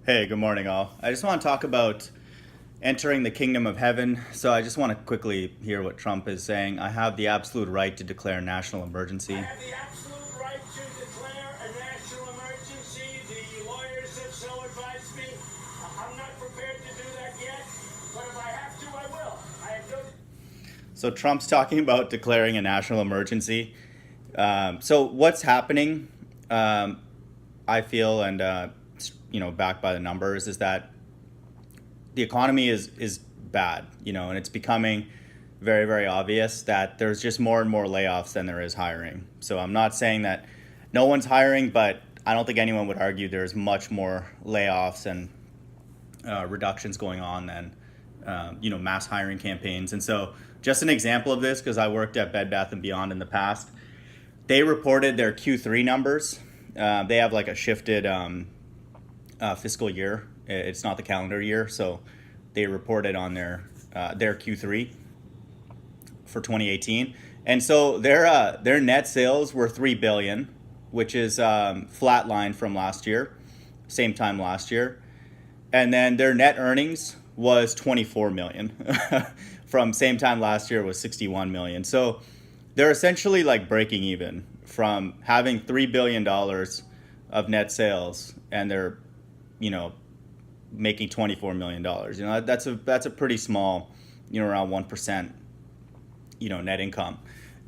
Hey, good morning, all. I just want to talk about entering the kingdom of heaven. So I just want to quickly hear what Trump is saying. I have the absolute right to declare national I emergency. have the absolute right to declare a national emergency. The lawyers have so advised me. I'm not prepared to do that yet, but if I have to, I will. I have no. So Trump's talking about declaring a national emergency. So what's happening? Um, I feel, and backed by the numbers, is that the economy is bad. And it's becoming very, very obvious that there's just more and more layoffs than there is hiring. So I'm not saying that no one's hiring, but I don't think anyone would argue there's much more layoffs and reductions going on than mass hiring campaigns. And so just an example of this, because I worked at Bed Bath and Beyond in the past, they reported their Q3 numbers. They have like a shifted fiscal year. It's not the calendar year, so they reported on their Q3 for 2018, and so their net sales were 3 billion, which is flatline from last year, same time last year, and then their net earnings was 24 million. From same time last year was 61 million. So they're essentially like breaking even from having $3 billion of net sales, and they're you know making $24 million. That's a pretty small, around 1%, net income.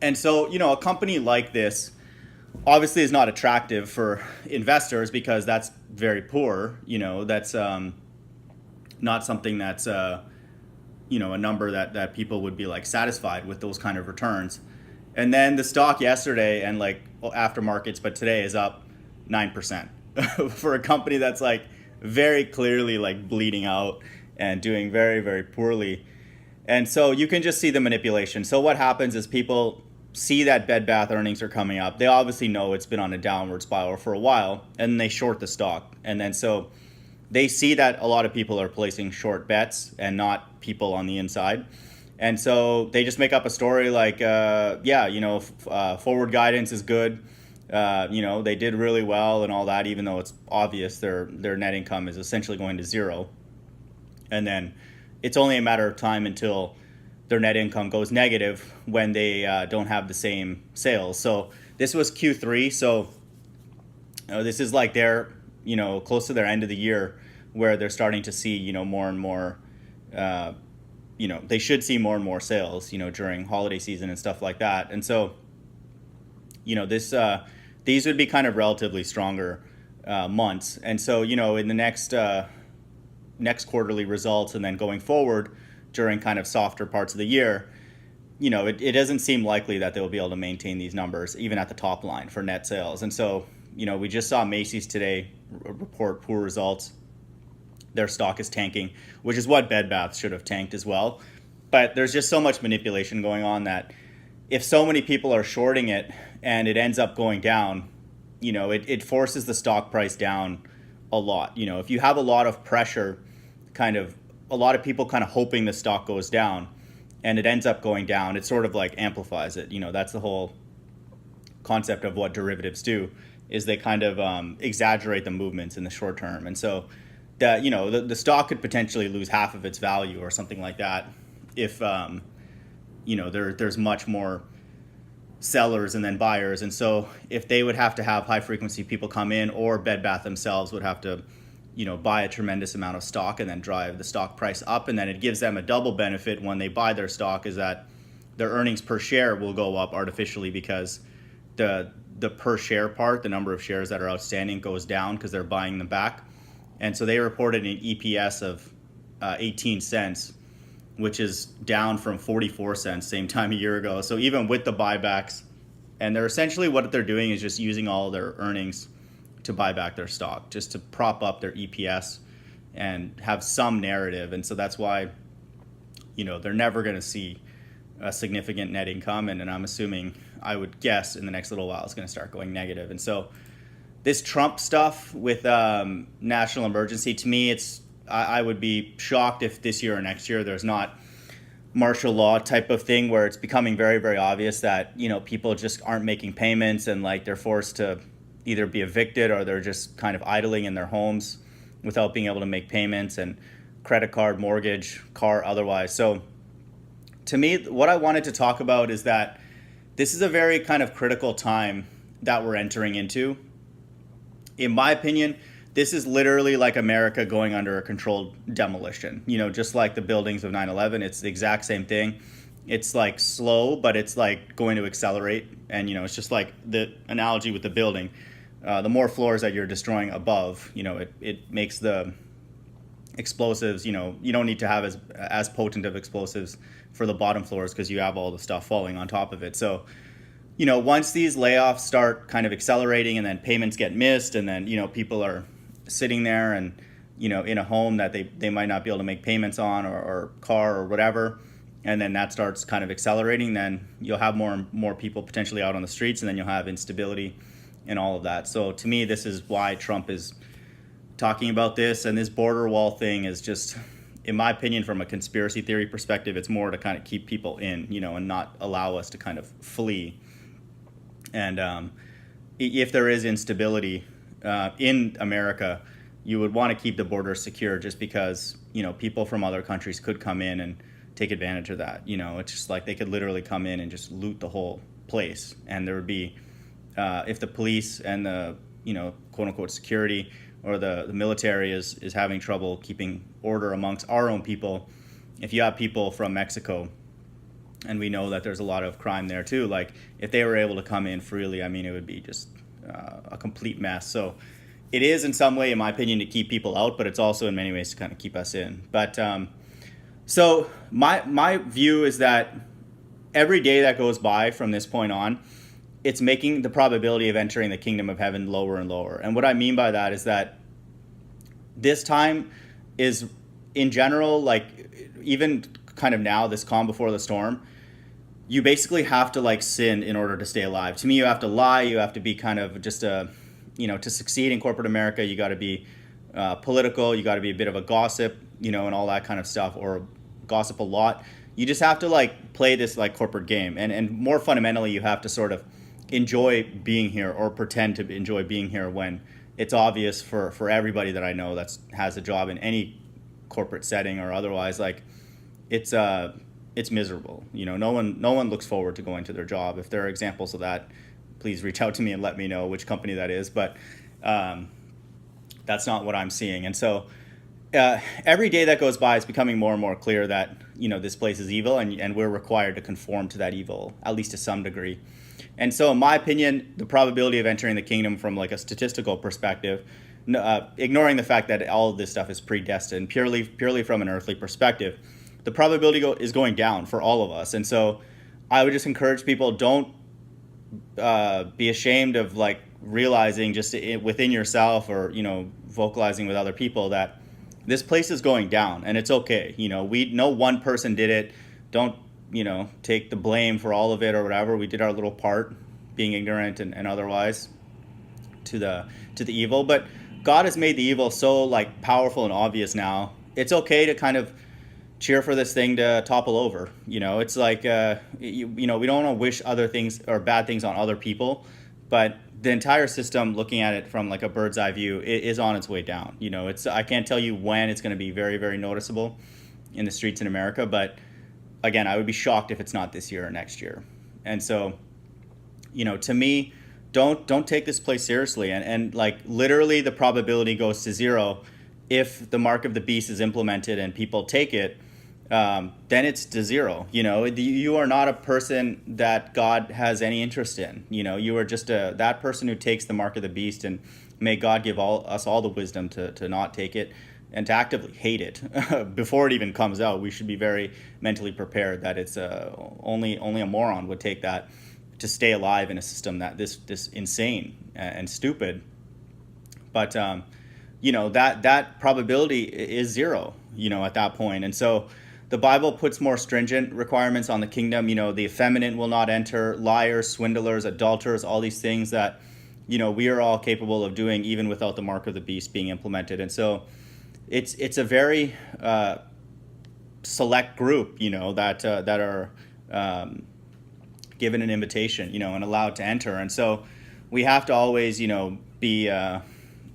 And so a company like this obviously is not attractive for investors because that's very poor. That's not something that's a number that people would be like satisfied with those kind of returns. And then the stock yesterday and like after markets, but today is up 9% for a company that's like very clearly like bleeding out and doing very, very poorly. And so you can just see the manipulation. So what happens is people see that Bed Bath earnings are coming up. They obviously know it's been on a downward spiral for a while, and they short the stock. And then so they see that a lot of people are placing short bets and not people on the inside. And so they just make up a story like, forward guidance is good. They did really well and all that, even though it's obvious their net income is essentially going to zero. And then it's only a matter of time until their net income goes negative when they don't have the same sales. So this was Q3. So this is like they're close to their end of the year where they're starting to see more and more. They should see more and more sales during holiday season and stuff like that. And so this these would be kind of relatively stronger months. And so in the next quarterly results and then going forward during kind of softer parts of the year, it doesn't seem likely that they'll be able to maintain these numbers even at the top line for net sales. And so we just saw Macy's today report poor results. Their stock is tanking, which is what Bed Bath should have tanked as well. But there's just so much manipulation going on that if so many people are shorting it and it ends up going down, it forces the stock price down a lot. If you have a lot of pressure, kind of a lot of people kind of hoping the stock goes down and it ends up going down, it sort of like amplifies it. That's the whole concept of what derivatives do, is they kind of exaggerate the movements in the short term. And so that the stock could potentially lose half of its value or something like that if there's much more sellers and then buyers. And so if they would have to have high frequency people come in, or Bed Bath themselves would have to buy a tremendous amount of stock and then drive the stock price up, and then it gives them a double benefit when they buy their stock, is that their earnings per share will go up artificially because the per share part, the number of shares that are outstanding, goes down because they're buying them back. And so they reported an EPS of 18 cents, which is down from 44 cents same time a year ago. So even with the buybacks, and they're essentially, what they're doing is just using all their earnings to buy back their stock, just to prop up their EPS and have some narrative. And so that's why, they're never going to see a significant net income. And I'm assuming, I would guess, in the next little while, it's going to start going negative. And so this Trump stuff with national emergency, to me, I would be shocked if this year or next year there's not martial law type of thing where it's becoming very, very obvious that people just aren't making payments and like they're forced to either be evicted or they're just kind of idling in their homes without being able to make payments, and credit card, mortgage, car, otherwise. So to me, what I wanted to talk about is that this is a very kind of critical time that we're entering into. In my opinion, this is literally like America going under a controlled demolition. Just like the buildings of 9/11, it's the exact same thing. It's like slow, but it's like going to accelerate. And, it's just like the analogy with the building. The more floors that you're destroying above, it makes the explosives, you don't need to have as potent of explosives for the bottom floors because you have all the stuff falling on top of it. So, once these layoffs start kind of accelerating and then payments get missed and then, people are sitting there and, in a home that they might not be able to make payments on or car or whatever, and then that starts kind of accelerating, then you'll have more and more people potentially out on the streets, and then you'll have instability and all of that. So to me, this is why Trump is talking about this, and this border wall thing is just, in my opinion, from a conspiracy theory perspective, it's more to kind of keep people in, and not allow us to kind of flee. And if there is instability in America, you would want to keep the border secure, just because, people from other countries could come in and take advantage of that. It's just like they could literally come in and just loot the whole place. And there would be, if the police and the, quote unquote security or the military is having trouble keeping order amongst our own people, if you have people from Mexico, and we know that there's a lot of crime there too, like if they were able to come in freely, I mean, it would be just a complete mess. So it is in some way, in my opinion, to keep people out, but it's also in many ways to kind of keep us in. But so my view is that every day that goes by from this point on, it's making the probability of entering the kingdom of heaven lower and lower. And what I mean by that is that this time is, in general, like even kind of now, this calm before the storm, you basically have to like sin in order to stay alive. To me, you have to lie. You have to be kind of just to succeed in corporate America, you got to be political. You got to be a bit of a gossip, and all that kind of stuff, or gossip a lot. You just have to like play this like corporate game. And more fundamentally, you have to sort of enjoy being here, or pretend to enjoy being here, when it's obvious for everybody that I know that has a job in any corporate setting or otherwise, like it's miserable. No one looks forward to going to their job. If there are examples of that, please reach out to me and let me know which company that is. But that's not what I'm seeing. And so every day that goes by, it's becoming more and more clear that, this place is evil, and we're required to conform to that evil, at least to some degree. And so in my opinion, the probability of entering the kingdom from like a statistical perspective, ignoring the fact that all of this stuff is predestined, purely from an earthly perspective, the probability is going down for all of us. And so I would just encourage people, don't be ashamed of like realizing just within yourself, or vocalizing with other people, that this place is going down, and it's okay. No one person did it. Don't take the blame for all of it or whatever. We did our little part, being ignorant and otherwise to the evil. But God has made the evil so like powerful and obvious now. It's okay to kind of cheer for this thing to topple over. It's like we don't want to wish other things or bad things on other people, but the entire system, looking at it from like a bird's eye view, is on its way down. I can't tell you when it's going to be very, very noticeable in the streets in America, but again, I would be shocked if it's not this year or next year. And so, to me, don't take this place seriously, and like literally the probability goes to zero if the mark of the beast is implemented and people take it. Then it's to zero. You are not a person that God has any interest in. You are just that person who takes the mark of the beast, and may God give us all the wisdom to not take it and to actively hate it before it even comes out. We should be very mentally prepared that it's only a moron would take that to stay alive in a system that this insane and stupid. But that probability is zero. At that point, and so the Bible puts more stringent requirements on the kingdom. The effeminate will not enter, liars, swindlers, adulterers, all these things that, we are all capable of doing even without the mark of the beast being implemented. And so it's a very select group, that are given an invitation, and allowed to enter. And so we have to always, be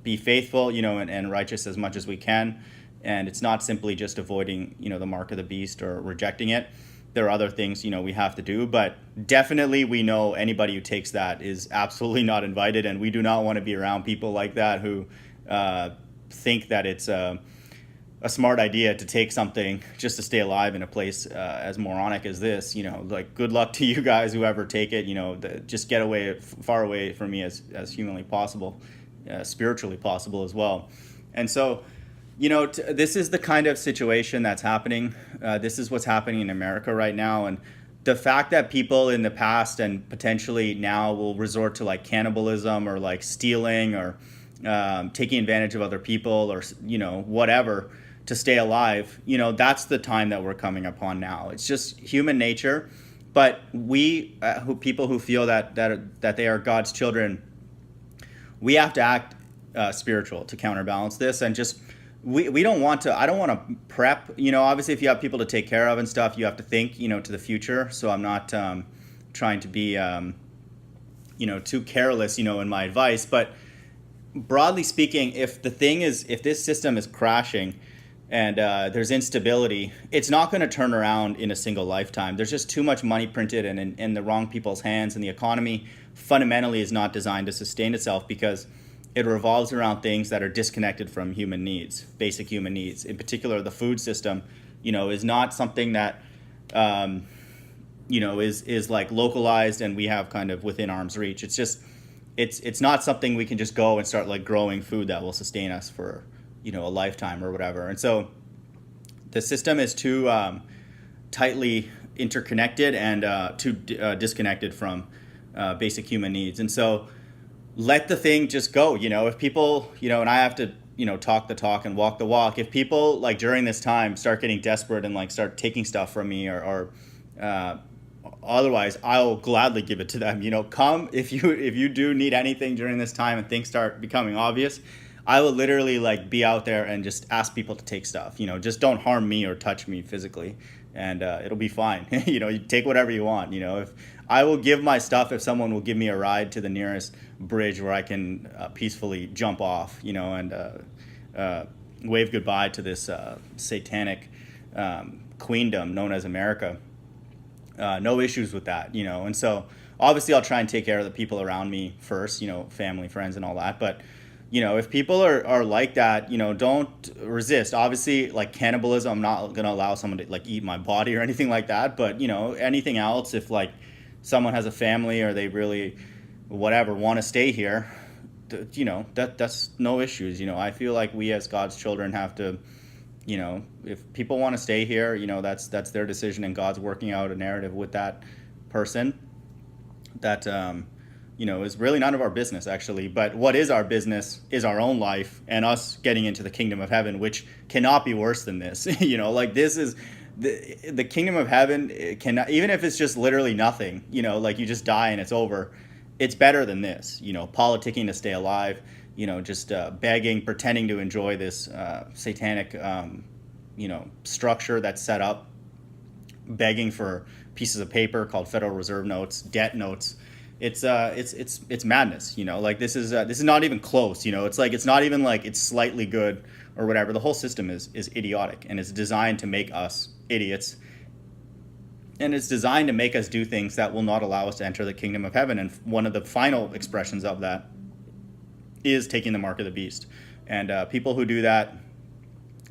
be faithful, and righteous as much as we can. And it's not simply just avoiding, the mark of the beast or rejecting it. There are other things, we have to do, but definitely we know anybody who takes that is absolutely not invited, and we do not want to be around people like that who think that it's a smart idea to take something just to stay alive in a place as moronic as this. Like, good luck to you guys, whoever take it. Just get away, far away from me as humanly possible, spiritually possible as well. And so, this is the kind of situation that's happening. This is what's happening in America right now. And the fact that people in the past and potentially now will resort to like cannibalism or like stealing or taking advantage of other people or, whatever to stay alive, that's the time that we're coming upon now. It's just human nature. But we, people who feel that they are God's children, we have to act spiritual to counterbalance this, and just we don't want to. I don't want to prep. Obviously, if you have people to take care of and stuff, you have to think, to the future. So I'm not trying to be, too careless, in my advice. But broadly speaking, if this system is crashing and there's instability, it's not going to turn around in a single lifetime. There's just too much money printed and in the wrong people's hands, and the economy fundamentally is not designed to sustain itself because it revolves around things that are disconnected from human needs, basic human needs. In particular, the food system, is not something that, is like localized and we have kind of within arm's reach. It's just, it's not something we can just go and start like growing food that will sustain us for, a lifetime or whatever. And so the system is too tightly interconnected and too disconnected from basic human needs. And so let the thing just go. If people, and I have to, talk the talk and walk the walk. If people like during this time start getting desperate and like start taking stuff from me or otherwise, I'll gladly give it to them. Come if you do need anything during this time and things start becoming obvious, I will literally like be out there and just ask people to take stuff. Just don't harm me or touch me physically, and it'll be fine. You take whatever you want. If I will give my stuff if someone will give me a ride to the nearest bridge where I can peacefully jump off, and wave goodbye to this satanic queendom known as America. No issues with that, and so obviously I'll try and take care of the people around me first, family, friends, and all that. But if people are like that, don't resist. Obviously, like cannibalism, I'm not going to allow someone to like eat my body or anything like that. But, anything else, if like someone has a family or they really, whatever, want to stay here, that's no issues. I feel like we as God's children have to, if people want to stay here, that's their decision, and God's working out a narrative with that person that, is really none of our business, actually. But what is our business is our own life and us getting into the kingdom of heaven, which cannot be worse than this. Like this is the kingdom of heaven. It cannot, even if it's just literally nothing, like you just die and it's over. It's better than this, politicking to stay alive, just begging, pretending to enjoy this satanic, structure that's set up, begging for pieces of paper called Federal Reserve notes, debt notes. It's madness, like this is not even close, it's like, it's not even like it's slightly good or whatever. The whole system is idiotic, and it's designed to make us idiots, and it's designed to make us do things that will not allow us to enter the kingdom of heaven. And one of the final expressions of that is taking the mark of the beast. And people who do that,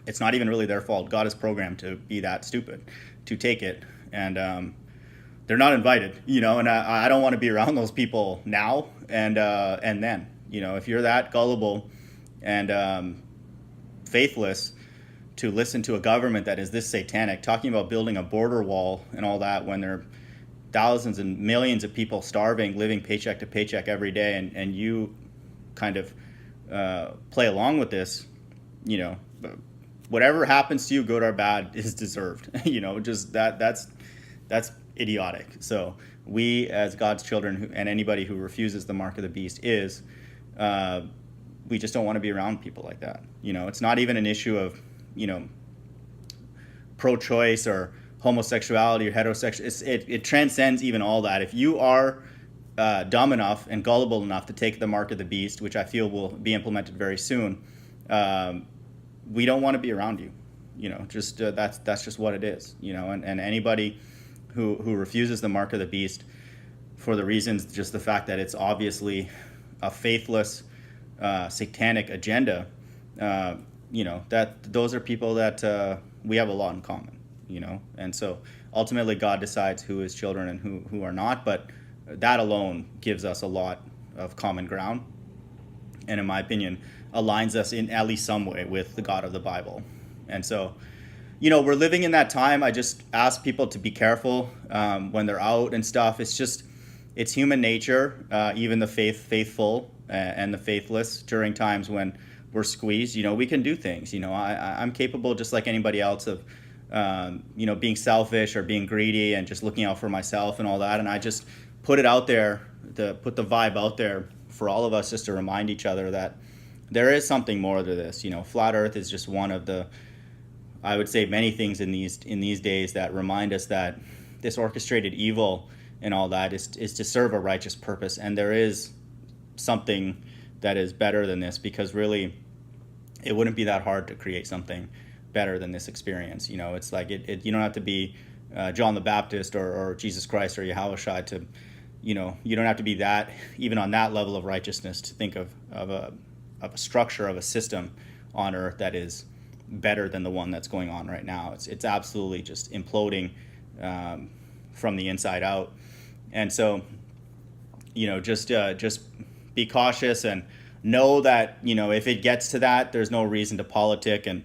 it's not even really their fault. God is programmed to be that stupid, to take it. And they're not invited, and I don't want to be around those people now and then. If you're that gullible and faithless to listen to a government that is this satanic, talking about building a border wall and all that, when there are thousands and millions of people starving, living paycheck to paycheck every day, and you kind of play along with this, whatever happens to you, good or bad, is deserved. Just that's idiotic. So we, as God's children, and anybody who refuses the mark of the beast, we just don't want to be around people like that. It's not even an issue of, pro-choice or homosexuality or heterosexual. It transcends even all that. If you are dumb enough and gullible enough to take the mark of the beast, which I feel will be implemented very soon, we don't want to be around you. Just that's just what it is. And anybody who refuses the mark of the beast for the reasons, just the fact that it's obviously a faithless, satanic agenda, that those are people that we have a lot in common. And so ultimately God decides who is children and who are not, but that alone gives us a lot of common ground, and in my opinion aligns us in at least some way with the God of the Bible. And so we're living in that time. I just ask people to be careful when they're out and stuff. It's human nature, even the faithful and the faithless, during times when we're squeezed. We can do things. I'm capable, just like anybody else, of being selfish or being greedy and just looking out for myself and all that. And I just put it out there, put the vibe out there for all of us, just to remind each other that there is something more to this. Flat Earth is just one of the, I would say, many things in these days that remind us that this orchestrated evil and all that is to serve a righteous purpose. And there is something that is better than this, because really it wouldn't be that hard to create something better than this experience. It's like you don't have to be John the Baptist or Jesus Christ or Yahushua to, you don't have to be that, even on that level of righteousness, to think of a structure, of a system on earth that is better than the one that's going on right now. It's absolutely just imploding from the inside out. And so, just be cautious and know that, if it gets to that, there's no reason to politic and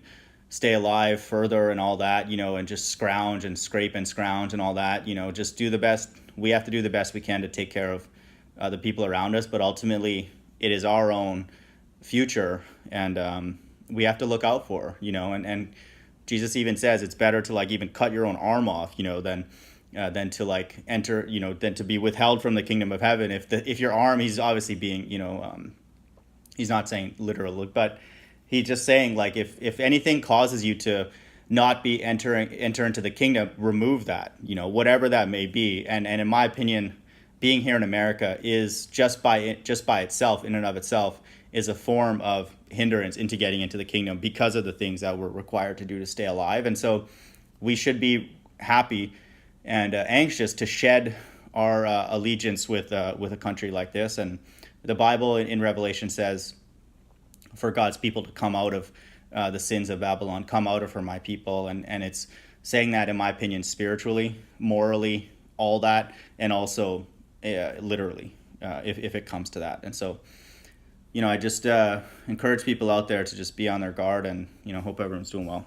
stay alive further and all that, and just scrounge and scrape and scrounge and all that. Just do the best. We have to do the best we can to take care of the people around us, but ultimately it is our own future, and we have to look out for, and Jesus even says it's better to even cut your own arm off, than to enter, than to be withheld from the kingdom of heaven. If your arm, he's obviously being, he's not saying literal, but he's just saying, if anything causes you to not be enter into the kingdom, remove that, whatever that may be. And in my opinion, being here in America is just by itself, in and of itself, is a form of hindrance into getting into the kingdom, because of the things that we're required to do to stay alive. And so we should be happy and anxious to shed our allegiance with a country like this. And the Bible in Revelation says for God's people to come out of the sins of Babylon, come out of her, my people. And it's saying that, in my opinion, spiritually, morally, all that, and also literally, if it comes to that. And so, I just encourage people out there to just be on their guard, and, hope everyone's doing well.